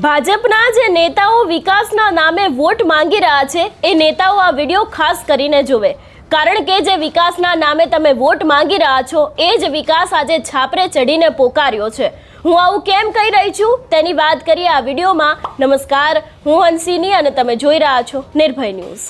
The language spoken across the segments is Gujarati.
ભાજપના જે નેતાઓ વિકાસના નામે વોટ માંગી રહ્યા છે એ નેતાઓ આ વિડીયો ખાસ કરીને જોવે, કારણ કે જે વિકાસના નામે તમે વોટ માંગી રહ્યા છો એ જ વિકાસ આજે છાપરે ચડીને પોકાર્યો છે। હું આવું કેમ કહી રહી છું તેની વાત કરીએ આ વિડીયોમાં। નમસ્કાર, હું હંસિની અને તમે જોઈ રહ્યા છો નિર્ભય ન્યૂઝ।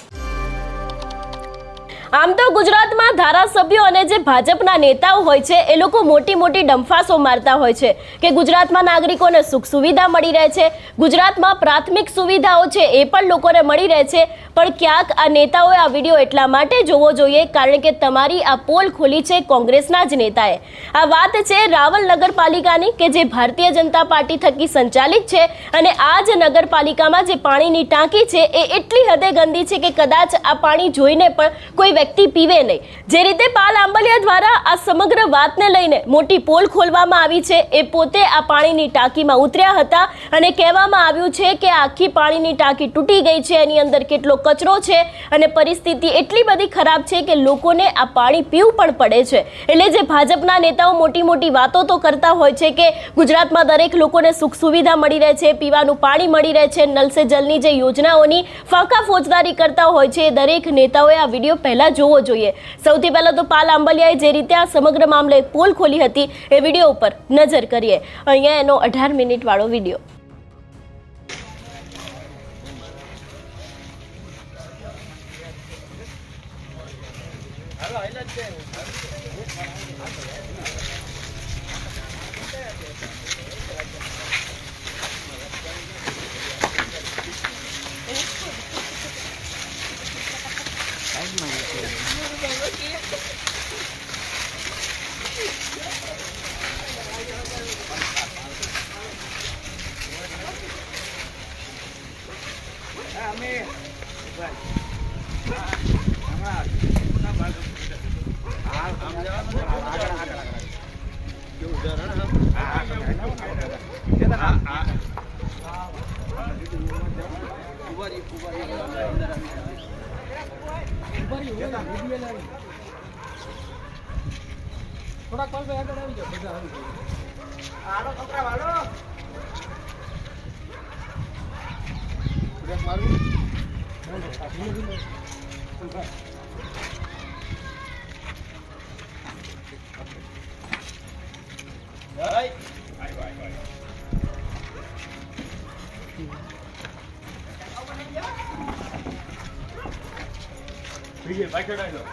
આમ તો ગુજરાતમાં ધારાસભ્યો અને જે ભાજપના નેતાઓ હોય છે એ લોકો મોટી મોટી ડંફાસો મારતા હોય છે કે ગુજરાતમાં નાગરિકોને સુખ સુવિધા મળી રહે છે, ગુજરાતમાં પ્રાથમિક સુવિધાઓ છે એ પણ લોકોને મળી રહે છે। પણ ક્યાંક આ નેતાઓએ આ વિડીયો એટલા માટે જોવો જોઈએ કારણ કે તમારી આ પોલ ખોલી છે કોંગ્રેસના જ નેતાએ। આ વાત છે રાવલ નગરપાલિકાની કે જે ભારતીય જનતા પાર્ટી થકી સંચાલિત છે અને આ જ નગરપાલિકામાં જે પાણીની ટાંકી છે એ એટલી હદે ગંદી છે કે કદાચ આ પાણી જોઈને પણ કોઈ વ્યક્તિ પીવે નહીં। જે રીતે પાલ આંબલિયા દ્વારા આ સમગ્ર વાતને લઈને મોટી પોલ ખોલવામાં આવી છે, એ પોતે આ પાણીની ટાંકીમાં ઉતર્યા હતા અને કહેવામાં આવ્યું છે કે આખી પાણીની ટાંકી તૂટી ગઈ છે, એની અંદર કેટલો કચરો છે અને પરિસ્થિતિ એટલી બધી ખરાબ છે કે લોકોને આ પાણી પીવું પણ પડે છે। એટલે જે ભાજપના નેતાઓ મોટી મોટી વાતો તો કરતા હોય છે કે ગુજરાતમાં દરેક લોકોને સુખ સુવિધા મળી રહે છે, પીવાનું પાણી મળી રહે છે, નલ સે જલની જે યોજનાઓની ફાંકા ફોજદારી કરતા હોય છે, એ દરેક નેતાઓએ આ વિડીયો પહેલા જોવો જોઈએ। સૌથી પહેલા તો પાલ આંબલિયાએ જે રીતે આ સમગ્ર મામલે પોલ ખોલી હતી એ વિડીયો ઉપર નજર કરીએ। અહીંયા એનો 18 મિનિટ વાળો વિડીયો। થોડા કોલ ભાઈ આગળ આવી જાવ, બધા આવી જાવ। આડો કપડા વાળો બ્રેક મારું ભાઈ પાછળ આવી જાવ।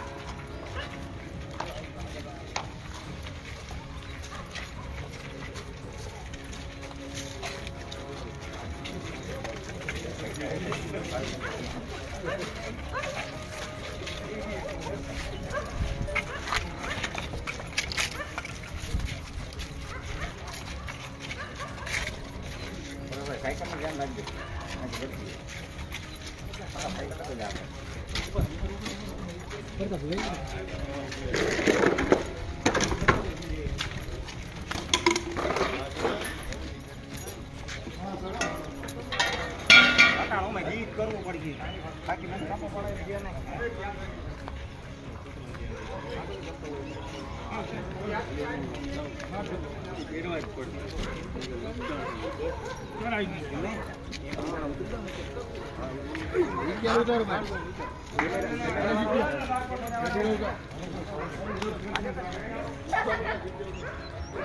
કરવું પડી બાકી મને કાપો પડે ગયા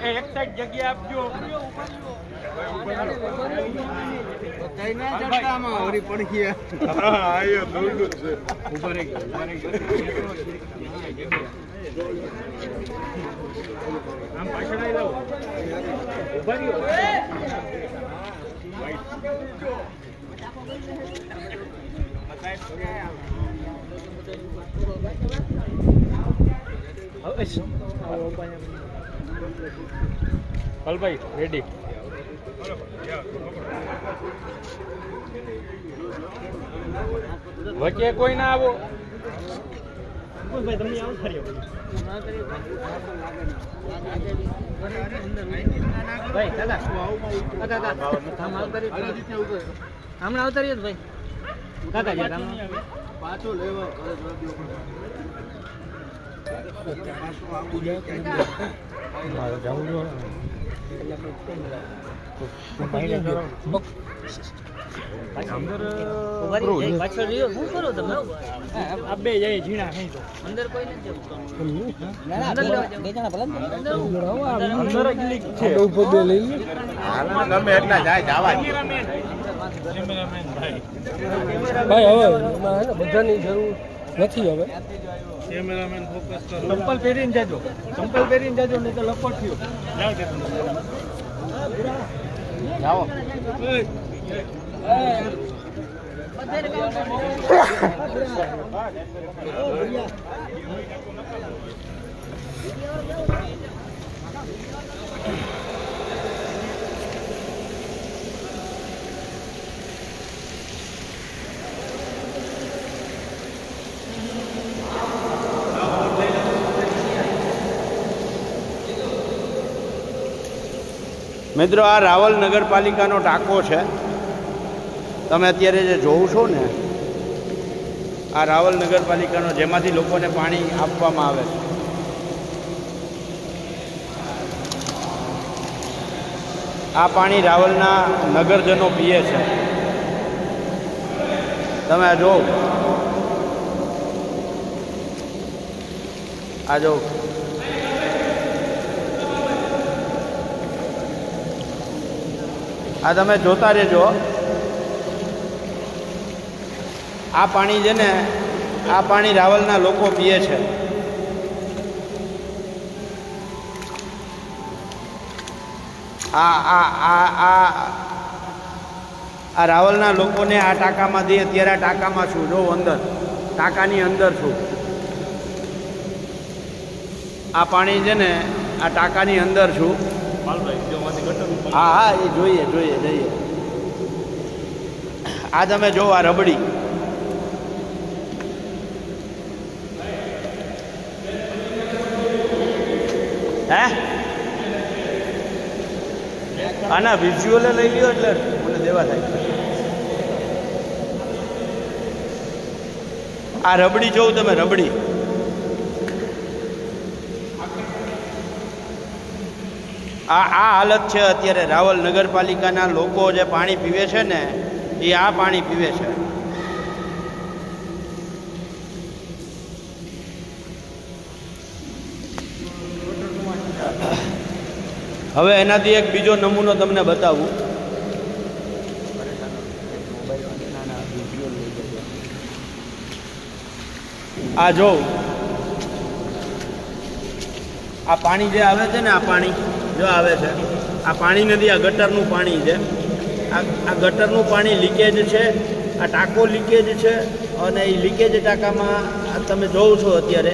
એક સાઈડ જગ્યા આપજો। કઈ ના ચડતામાં હરી પડી ગયા। હા આયો દોડું છે ઉપર એક આમ પાછળ આવી જાવ ઉભા રહ્યો। ભાઈ રેડી વચ્ચે કોઈ ના આવો ભાઈ, તમે આવો ખરી ભાઈ દાદા હમણાં આવતા રહ્યો ભાઈ કાકા પાછો લેવા પૂજા જાઉં ગમે એટલા જાય જવા ભાઈ હવે બધાની જરૂર નથી હવે કેમેરામેન ફોકસ કરો ચંપલ પહેરીને જાજો નહીં તો લપટ થયો જાઓ મિત્રો આ રાવલ નગરપાલિકાનો ટાંકો છે તમે અત્યારે જે જોવો છો ને આ રાવલ નગરપાલિકાનો જેમાંથી લોકોને પાણી આપવામાં આવે છે આ પાણી રાવલના નગરજનો પીએ છે તમે જો આ જો આ તમે જોતા રહેજો આ પાણી છે ને આ પાણી રાવલના લોકો પીએ છે આ રાવલના લોકોને આ ટાંકામાં દે અત્યારે આ ટાંકામાં છું જો અંદર ટાંકાની અંદર છું આ પાણી છે ને આ ટાંકાની અંદર છું હા હા એ જોઈએ આ તમે જો આ રબડી હે આના વિઝ્યુઅલે લઈ લ્યો એટલે મને દેવા થાય આ રબડી જોઉં તમે રબડી આ હાલત છે અત્યારે રાવલ નગરપાલિકાના લોકો જે પાણી પીવે છે ને એ આ પાણી પીવે છે હવે એનાથી એક બીજો નમૂનો તમને બતાવું આ જો આ પાણી જે આવે છે ને આ પાણી જો આવે છે આ પાણી નથી આ ગટરનું પાણી છે આ ગટરનું પાણી લીકેજ છે આ ટાંકો લીકેજ છે અને એ લીકેજ ટાંકામાં તમે જોવો છો અત્યારે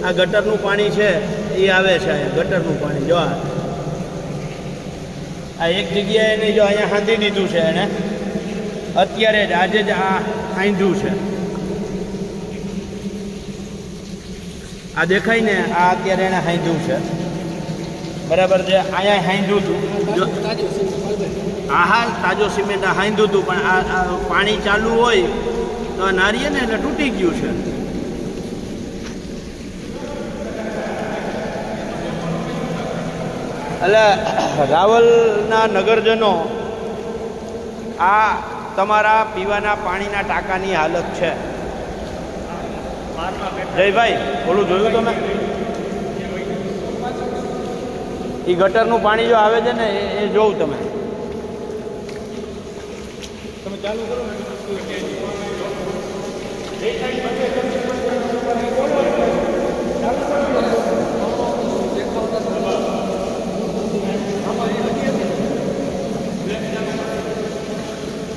આ ગટરનું પાણી છે એ આવે છે અહીંયા ગટરનું પાણી જો આ એક જગ્યાએ નહીં જો અહીંયા હાંધી દીધું છે એણે અત્યારે જ આજે જ આ હાંધ્યું છે આ દેખાય ને આ અત્યારે એણે હાંધ્યું છે બરાબર છે અહીંયા હાંધ્યું હતું હા તાજો સિમેન્ટ હાંધ્યું હતું પણ આ પાણી ચાલુ હોય તો આ નારીએ ને એટલે તૂટી ગયું છે એટલે રાવલના નગરજનો આ તમારા પીવાના પાણીના ટાંકાની હાલત છે જયભાઈ ઓલું જોયું તમે એ ગટરનું પાણી જો આવે છે ને એ જોવું તમે ચાલુ કરો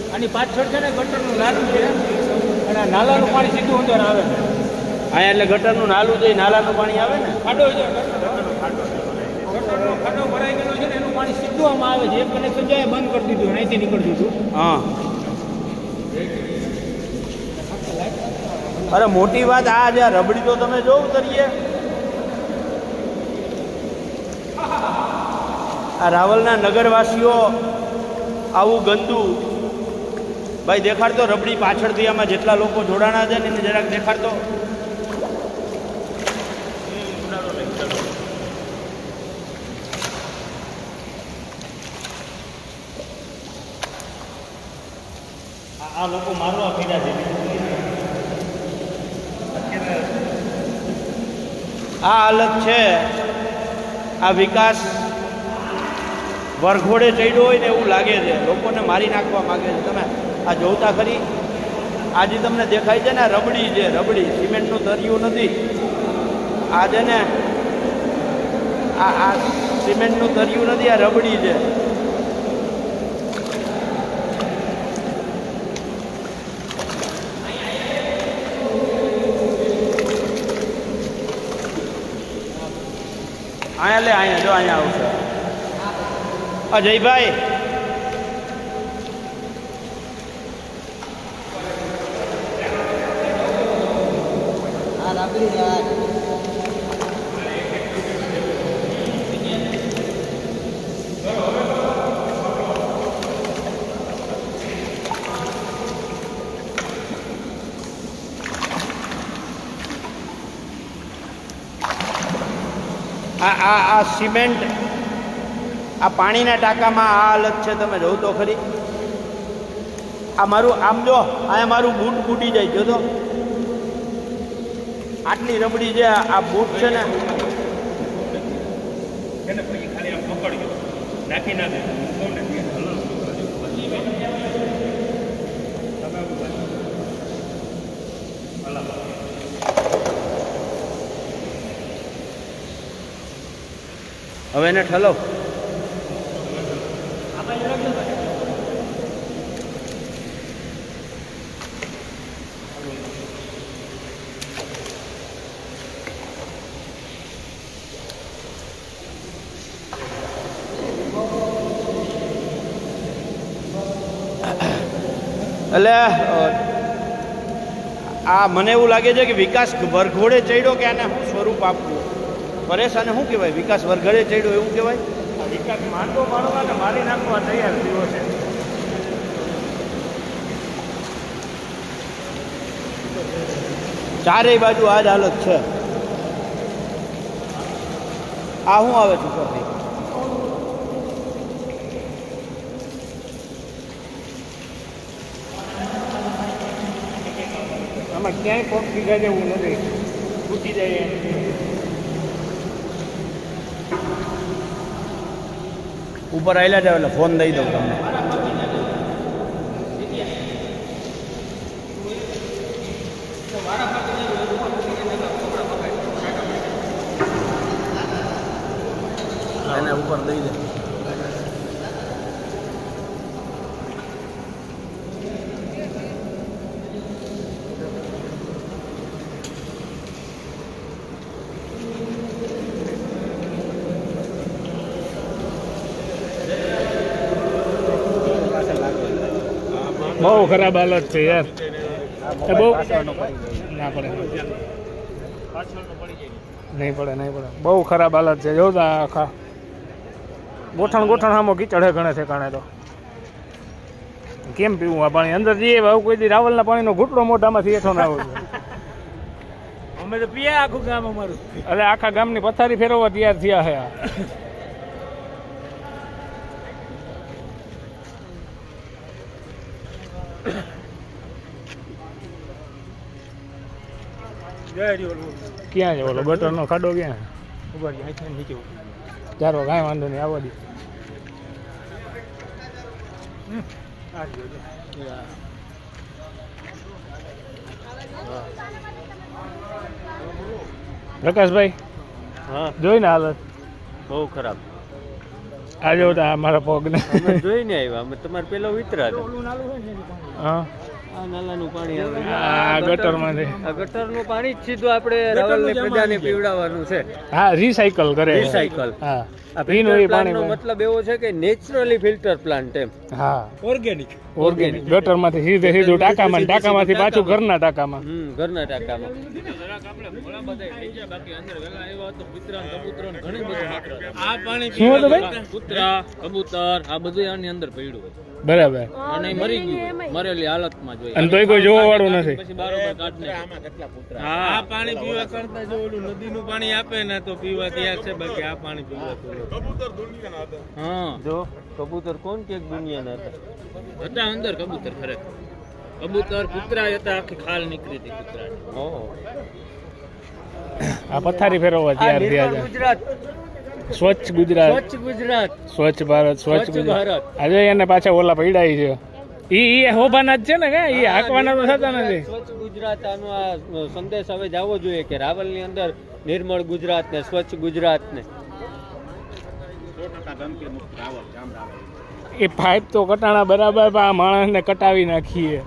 આની પાછળ છે ને ગટરનું નાલું છે અને નાલાનું પાણી સીધું અંદર આવે છે અહીંયા એટલે ગટરનું નાલું છે નાલાનું પાણી આવે ને ખાડો છે ગટરનો ખાડો ભરાઈ ગયેલો છે ને એનું પાણી સીધું આમાં આવે છે એક કનેક્શન જાય બંધ કરી દીધું અહીંથી નીકળી દીધું હા અરે મોટી વાત આ જે રબડી તો તમે જોવ તરીએ આ રાવલના નગરવાસીઓ આવું ગંદુ ભાઈ દેખાડતો રબડી પાછળથી આમાં જેટલા લોકો જોડાણા છે ને એને જરાક દેખાડતો આ લોકો મારવા ફેર્યા છે આ હાલત છે. આ વિકાસ વરઘોડે ચડ્યો હોય ને એવું લાગે છે. લોકોને મારી નાખવા માગે છે. તમે આ જોતા ખરી, આજે તમને દેખાય છે ને આ રબડી છે, રબડી, સિમેન્ટનું તરિયું નથી. આ છે ને આ સિમેન્ટનું તરિયું નથી, આ રબડી છે. અહીંયા લે, અહીંયા જો, અહીંયા આવશે અજયભાઈ. આ સિમેન્ટ, આ પાણીના ટાંકામાં આ હાલત છે. તમે જોવો તો ખરી. આ મારું આમ જો, અહીંયા મારું બૂટ ફૂટી જાય. જો તો આટલી રબડી છે આ બૂટ છે ને. ખાલી આમ પકડ્યો નાખી ના દે હવે એને ઠલો. એટલે આ મને એવું લાગે છે કે વિકાસ વરઘોડે ચડ્યો કે આને શું સ્વરૂપ આપવું? પરેશ, આને શું કહેવાય? વિકાસ વરઘોડે ચડ્યો એવું કહેવાય? વિકાસ માંડવો મારવા ને મારી નાખવા તૈયાર થયો છે. ચારેય બાજુ આ જ હાલત છે. આ શું આવે છે ઉપરથી? આમાં ક્યાંય પગ ભીગા જેવું નથી, તૂટી જાય એમ. ઉપર આવેલા જાવ એટલે ફોન દઈ દઉં તમને. એને ઉપર દઈ દે. બહુ ખરાબ હાલત છે યાર. બહુ ના પડે, નહીં પડે, નહીં પડે. બહુ ખરાબ હાલત છે. જોતા આખા ગોઠણ સામો કીચડ હે ઘણે ઠેકાણે. તો કેમ પીવું આ પાણી? અંદર જઈએ આવું કોઈ દી રાવલના પાણીનો ઘૂંટડો મોઢામાંથી હેઠો ના આવે. અમે તો પીએ આખું ગામ અમારું. એટલે આખા ગામની પથારી ફેરવવા તૈયાર થયા છે આ. ક્યાં છે ઓલો ગટરનો ખાડો? ક્યાં ઉભા નીચે? ચાલો કાંઈ વાંધો નહીં, આવવા દે. પ્રકાશભાઈ, હા, જોઈને હાલત બહુ ખરાબ. આ જો મારા પગને જોઈને આવ્યા અમે. તમારે પેલો વિતરા હા, આ નાલાનું પાણી આવે. આ ગટરમાંથી આ ગટરનું પાણી જ સીધું આપણે રાવલની પ્રજાને પીવડાવવાનું છે. હા, રિસાયકલ કરે. રિસાયકલ. હા, આ પીનું ફિલ્ટર એ પાણી. પ્લાન્ટનો મતલબ એવો છે કે નેચરલી ફિલ્ટર પ્લાન્ટ એમ. હા, ઓર્ગેનિક. ઓર્ગેનિક. ગટરમાંથી સીધું ટાંકામાં, ટાંકામાંથી પાછું ઘરના ટાંકામાં. ઘરના ટાંકામાં. આ પાણી શું હતું ભાઈ? કૂતરા, કબૂતર આ બધું આની અંદર પડ્યું હોય બરાબર. અને ઈ મરી ગયું હોય, મરેલી હાલતમાં જોઈએ. અને તોય કોઈ જોવા વાળું નથી. પછી બારોબાર કાઢને આ પાણી પીવા કરતા જો ઓલું નદીનું પાણી આપે ને તો પીવા તૈયાર છે. બાકી આ પાણી પીવા કબૂતર દુનિયાના હતા. હા, જો કબૂતર કોણ કે દુનિયાના હતા? હતા અંદર કબૂતર ખરેખર. કબૂતર કૂતરા હતા, આખી ખાલ નીકળી હતી કૂતરાની. આ પથારી ફેરવવા તૈયાર થયા છે. ગુજરાત, સ્વચ્છ ગુજરાત, સ્વચ્છ ગુજરાત, સ્વચ્છ ભારત, સ્વચ્છ સ્વચ્છ ગુજરાત. ભારત. આજે એને પાછા ઓલા પૈડાઈ છે. ઈ હોબાના જ છે ને કે ઈ હાંકવાના તો થતા નથી. સ્વચ્છ ગુજરાત આનો આ સંદેશ હવે જવો જોઈએ કે રાવલની અંદર નિર્મળ ગુજરાત ને સ્વચ્છ ગુજરાત ને. એ પાઇપ તો કટાણા બરાબર પણ આ માણસને કટાવી નાખીએ.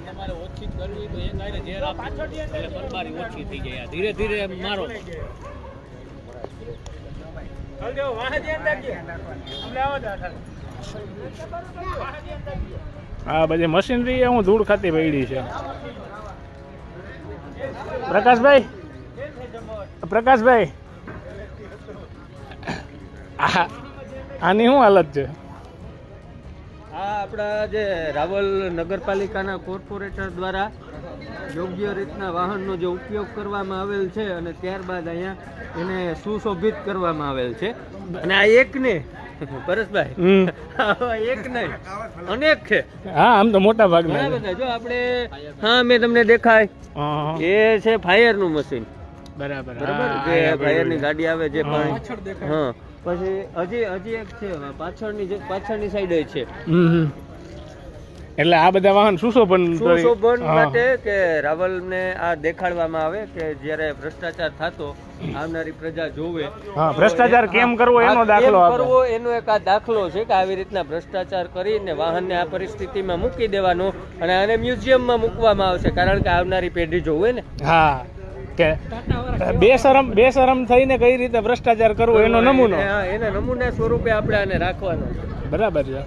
તમારે ઓછી કરવી તો એક આરે ઝેર આપો એટલે બરબારી ઓછી થઈ જાય. ધીરે ધીરે મારો. આ બધી મશીનરી હું ધૂળ ખાતી પડી છે. પ્રકાશભાઈ, પ્રકાશભાઈ, આની શું હાલત છે? આ આપણા જે રાવલ નગરપાલિકાના કોર્પોરેટર દ્વારા યોગ્ય રીતના વાહનનો જે ઉપયોગ કરવામાં આવેલ છે અને ત્યારબાદ અહીંયા એને સુશોભિત કરવામાં આવેલ છે. અને આ એક ને પરેશભાઈ, એક નહીં અનેક છે. હા, આમ તો મોટા ઘણા ભાગના બધા. જો આપણે હા મેં તમને દેખાય એ છે ફાયરનું મશીન. બરાબર. બરાબર, જે ફાયરની ગાડી આવે જે પાણી. હા, પછી હજી એક છે પાછળની સાઈડે છે. એટલે આ બધા વાહન સુશોભન સુશોભન માટે કે રાવલને આ દેખાડવામાં આવે કે જ્યારે ભ્રષ્ટાચાર થતો આવનારી પ્રજા જોવે. હા, ભ્રષ્ટાચાર કેમ કરવો એનો દાખલો આપે. કરવો એનો એક આ દાખલો છે કે આવી રીતના ભ્રષ્ટાચાર કરીને વાહનને આ પરિસ્થિતિમાં મૂકી દેવાનો અને આને મ્યુઝિયમમાં મૂકવામાં આવશે કારણ કે આવનારી પેઢી જોવે ને. હા, કે બેશરમ થઈને કઈ રીતે ભ્રષ્ટાચાર કરવો એનો નમૂનો. હા, એના નમૂના સ્વરૂપે આપણે આને રાખવાનો છે. બરાબર છે.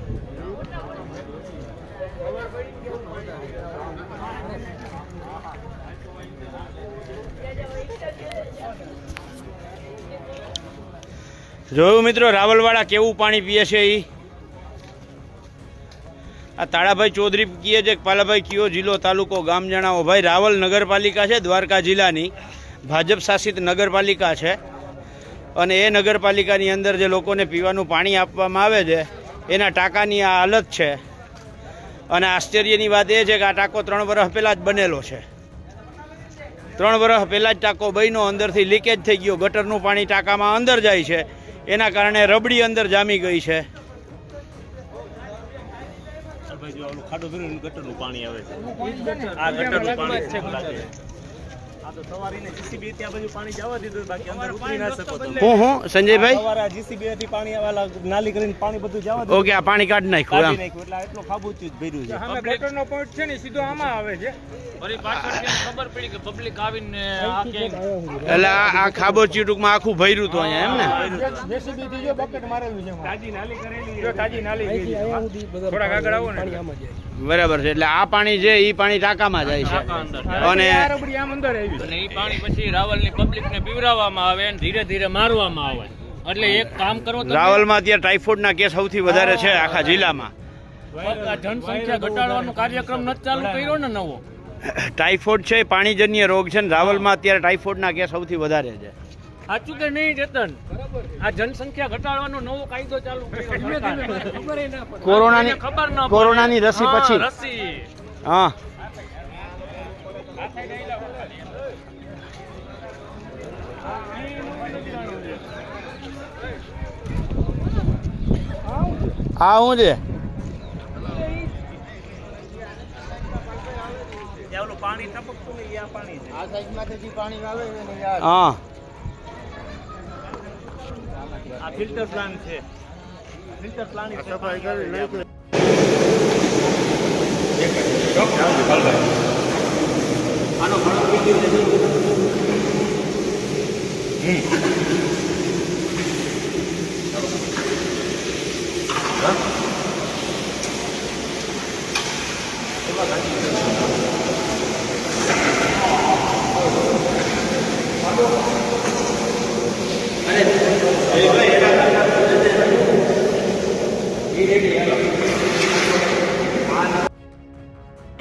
જોયું મિત્રો, રાવલવાળા કેવું પાણી પીએ છે. એ આ તાળાભાઈ ચૌધરી કીએ છે. પાલાભાઈ કયો જિલ્લો તાલુકો ગામ જણાવો. ભાઈ, રાવલ નગરપાલિકા છે, દ્વારકા જિલ્લાની ભાજપ શાસિત નગરપાલિકા છે. અને એ નગરપાલિકાની અંદર જે લોકોને પીવાનું પાણી આપવામાં આવે છે એના ટાંકાની આ હાલત છે. અને આશ્ચર્યની વાત એ છે કે આ ટાંકો 3 વર્ષ પહેલાં જ બનેલો છે. 3 વર્ષ પહેલાં જ ટાંકો બન્યો, અંદરથી લીકેજ થઈ ગયો. ગટરનું પાણી ટાંકામાં અંદર જાય છે, એના કારણે રબડી અંદર જામી ગઈ છે. ગટરનું પાણી આવે છે. આ ગટરનું પાણી છે. આ તો સવારીને જીસીબી ત્યાં બધું પાણી જવા દીધું, બાકી અંદર ઉતરી ના શકો તમે. હું સંજયભાઈ, સવારે જીસીબી થી પાણી આવેલા નાલી કરીને પાણી બધું જવા દીધું. ઓકે, આ પાણી કાઢી નાખ્યું. કાઢી નાખ્યું એટલે એટલો ખાબોચિયું જ ભર્યું છે. સામે ગટરનો પોઈન્ટ છે ને સીધો આમાં આવે છે. ફરી પાછળથી ખબર પડી કે પબ્લિક આવીને આ કે એટલે આ ખાબોચિયું ટૂંકમાં આખું ભર્યું હતું અહીંયા, એમ ને? જેસીબી થી જો બકેટ મારેલું છે. તાજી નાલી કરેલી છે. તાજી નાલી ગઈ છે. થોડા આગળ આવો ને બરાબર છે. એટલે આ પાણી છે એ પાણી ટાંકામાં જાય છે. અને આ રબડી આમ અંદર આવી. અને એ પાણી પછી રાવલની પબ્લિકને પીવડાવવામાં આવે અને ધીરે ધીરે મારવામાં આવે. એટલે એક કામ કરો તમે, રાવલમાં અત્યારે ટાઇફોઇડના કેસ સૌથી વધારે છે આખા જિલ્લામાં. આ જનસંખ્યા ઘટાડવાનો કાર્યક્રમ નથી ચાલુ કર્યો ને નવો. ટાઇફોઇડ છે, પાણીજન્ય રોગ છે, ને રાવલમાં અત્યારે ટાઇફોઇડના કેસ સૌથી વધારે છે. સાચું કે નહીં ચેતન? આ જનસંખ્યા ઘટાડવાનો નવો કાયદો ચાલુ કર્યો સરકારે. કોરોનાની ખબર ન પડે. કોરોનાની રસી હા, પછી. રસી. હા, હા, હું છે. ત્યાં ઓલું પાણી ટપકતું ને એ આ પાણી છે. આ સાઈડમાંથી પાણી આવે ને હા, આ ફિલ્ટર પ્લાન્ટ છે. ફિલ્ટર પ્લાન્ટ સફાઈ કરી નાખ્યું.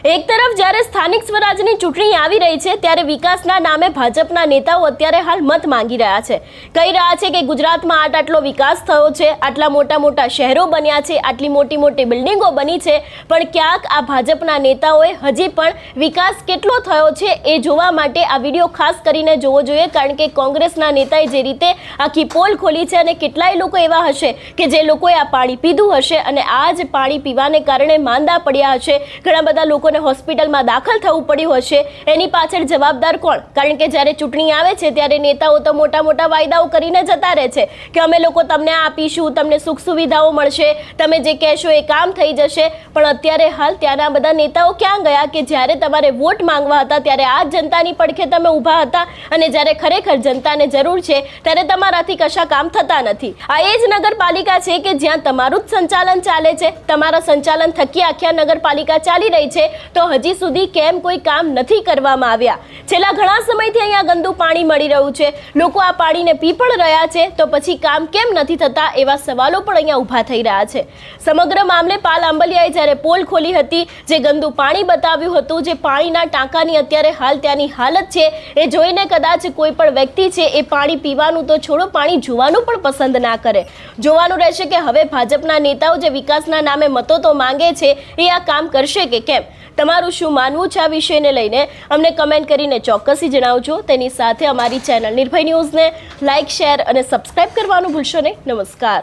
એક તરફ જ્યારે સ્થાનિક સ્વરાજની ચૂંટણી આવી રહી છે ત્યારે વિકાસના નામે ભાજપના નેતાઓ અત્યારે હાલ મત માંગી રહ્યા છે. કહી રહ્યા છે કે ગુજરાતમાં આટલો વિકાસ થયો છે, આટલા મોટા મોટા શહેરો બન્યા છે, આટલી મોટી મોટી બિલ્ડિંગો બની છે, પણ ક્યાંક આ ભાજપના નેતાઓએ હજી પણ વિકાસ કેટલો થયો છે એ જોવા માટે આ વિડીયો ખાસ કરીને જોવો જોઈએ. કારણ કે કોંગ્રેસના નેતાએ જે રીતે આખી પોલ ખોલી છે અને કેટલાય લોકો એવા હશે કે જે લોકોએ આ પાણી પીધું હશે અને આ જ પાણી પીવાને કારણે માંદા પડ્યા હશે, ઘણા બધા લોકો હોસ્પિટલમાં દાખલ થવું પડ્યું હશે. એની પાછળ જવાબદાર કોણ? કારણ કે જ્યારે ચૂંટણી આવે છે ત્યારે નેતાઓ તો મોટા મોટા વાયદાઓ કરીને જતા રહે છે કે અમે લોકો તમને આપીશું, તમને સુખ સુવિધાઓ મળશે, તમે જે કહેશો એ કામ થઈ જશે. પણ અત્યારે હાલ ત્યાંના બધા નેતાઓ ક્યાં ગયા કે જ્યારે તમારે વોટ માંગવા હતા ત્યારે આ જનતાની પડખે તમે ઊભા હતા અને જ્યારે ખરેખર જનતાને જરૂર છે ત્યારે તમારાથી કશા કામ થતા નથી. આ એ જ નગરપાલિકા છે કે જ્યાં તમારું જ સંચાલન ચાલે છે, તમારા સંચાલન થકી આખી નગરપાલિકા ચાલી રહી છે, તો હજી સુધી કેમ કોઈ કામ નથી કરવામાં આવ્યા? છેલ્લા ઘણા સમયથી અહીંયા ગંદુ પાણી મળી રહ્યું છે, લોકો આ પાણીને પી પણ રહ્યા છે, તો પછી કામ કેમ નથી થતા? એવા સવાલો પણ અહીંયા ઊભા થઈ રહ્યા છે. સમગ્ર મામલે પાલ આંબલિયાએ જ્યારે પોલ ખોલી હતી, જે ગંદુ પાણી બતાવ્યું હતું, જે પાણીના ટાંકાની અત્યારે હાલ ત્યાંની હાલત છે, એ જોઈને કદાચ કોઈ પણ વ્યક્તિ છે એ પાણી પીવાનું તો છોડો, પાણી જોવાનું પણ પસંદ ના કરે. જોવાનું રહેશે કે હવે ભાજપના નેતાઓ જે વિકાસના નામે મતો તો માંગે છે એ આ કામ કરશે કે કેમ? તમારું શું માનવું છે આ વિષયને લઈને અમને કમેન્ટ કરીને ચોક્કસથી જણાવજો. તેની સાથે અમારી ચેનલ નિર્ભય ન્યૂઝને લાઇક, શેર અને સબસ્ક્રાઇબ કરવાનું ભૂલશો નહીં. નમસ્કાર.